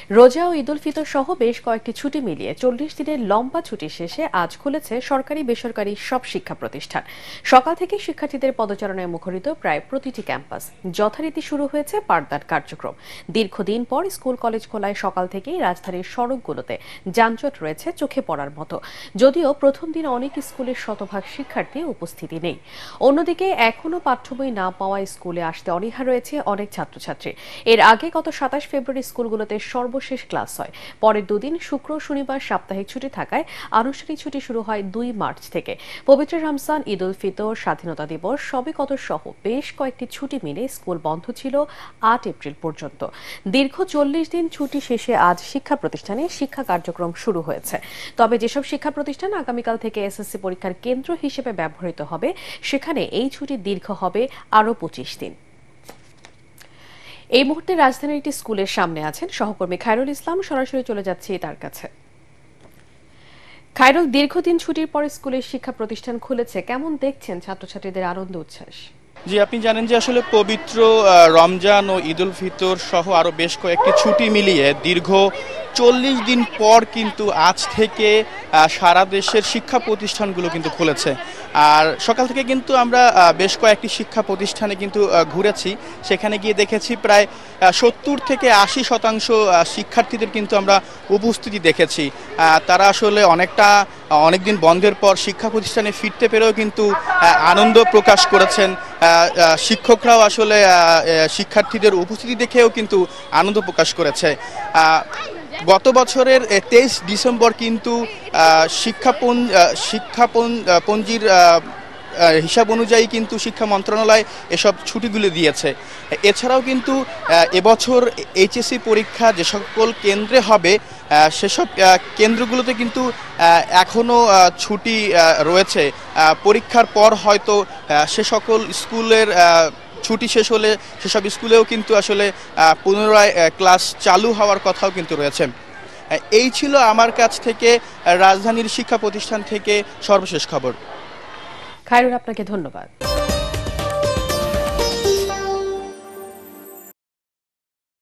রোজা ও ঈদুল ফিতর সহ বেশ কয়েকটি ছুটি মিলিয়ে 40 দিনের লম্বা ছুটি শেষে আজ খুলেছে সরকারি বেসরকারি সব শিক্ষা প্রতিষ্ঠান। সকাল থেকে শিক্ষার্থীদের পদচারণায় মুখরিত প্রায় প্রতিটি ক্যাম্পাস। যথারীতি শুরু হয়েছে পাঠদান কার্যক্রম। দীর্ঘদিন পর স্কুল কলেজ খোলায় সকাল থেকেই রাজধানীর সড়কগুলোতে যানজট রয়েছে চোখে পড়ার মতো। যদিও প্রথম দিন অনেক স্কুলের শতভাগ শিক্ষার্থী উপস্থিতি নেই। অন্যদিকে এখনো পাঠ্যবই না পাওয়া স্কুলে আসতে অনীহা রয়েছে অনেক ছাত্রছাত্রী। এর আগে গত 27 ফেব্রুয়ারি স্কুলগুলোতে সর্বশেষ ক্লাস হয়। পরের দুদিন শুক্র শনিবার সাপ্তাহিক ছুটি থাকায় আনুষ্ঠানিক ছুটি শুরু হয় 2 মার্চ থেকে। পবিত্র রমজান, ঈদ উল ফিতর, স্বাধীনতা দিবস, শবে কদর সহ বেশ কয়েকটি ছুটি মিলে স্কুল বন্ধ ছিল 8 এপ্রিল পর্যন্ত। দীর্ঘ 40 দিন ছুটি শেষে আজ শিক্ষা প্রতিষ্ঠানে শিক্ষা কার্যক্রম শুরু হয়েছে। তবে যেসব শিক্ষা প্রতিষ্ঠান আগামীকাল থেকে এসএসসি পরীক্ষার কেন্দ্র হিসেবে ব্যবহৃত হবে, সেখানে এই ছুটি দীর্ঘ হবে আরও 25 দিন। এই মুহূর্তে রাজধানীর একটি স্কুলের সামনে আছেন সহকর্মী খায়রুল ইসলাম। সরাসরি চলে যাচ্ছি তার কাছে। খায়রুল, দীর্ঘদিন ছুটির পর স্কুলের শিক্ষা প্রতিষ্ঠান খুলেছে, কেমন দেখছেন ছাত্রছাত্রীদের আনন্দ উচ্ছ্বাস? জি, আপনি জানেন যে আসলে পবিত্র রমজান ও ঈদ উল ফিতর সহ আরো বেশ কয়েকটি ছুটি মিলিয়ে দীর্ঘ 40 দিন পর কিন্তু আজ থেকে সারা দেশের শিক্ষা প্রতিষ্ঠানগুলো কিন্তু খুলেছে। আর সকাল থেকে কিন্তু আমরা বেশ কয়েকটি শিক্ষা প্রতিষ্ঠানে কিন্তু ঘুরেছি। সেখানে গিয়ে দেখেছি প্রায় 70 থেকে 80% শিক্ষার্থীদের কিন্তু আমরা উপস্থিতি দেখেছি। তারা আসলে অনেকদিন বন্ধের পর শিক্ষা প্রতিষ্ঠানে ফিরতে পেরেও কিন্তু আনন্দ প্রকাশ করেছেন। শিক্ষকরাও আসলে শিক্ষার্থীদের উপস্থিতি দেখেও কিন্তু আনন্দ প্রকাশ করেছে। গত বছরের 23 ডিসেম্বর কিন্তু শিক্ষাপঞ্জির হিসাব অনুযায়ী কিন্তু শিক্ষা মন্ত্রণালয় এসব ছুটিগুলো দিয়েছে। এছাড়াও কিন্তু এবছর এইচএসসি পরীক্ষা যে সকল কেন্দ্রে হবে সেসব কেন্দ্রগুলোতে কিন্তু এখনও ছুটি রয়েছে। পরীক্ষার পর হয়তো সে সকল স্কুলের ছুটি শেষ হলে সেসব স্কুলেও কিন্তু আসলে পুনরায় ক্লাস চালু হওয়ার কথাও কিন্তু রয়েছে। এই ছিল আমার কাছ থেকে রাজধানীর শিক্ষা প্রতিষ্ঠান থেকে সর্বশেষ খবর। খায়রুল, আপনাকে ধন্যবাদ।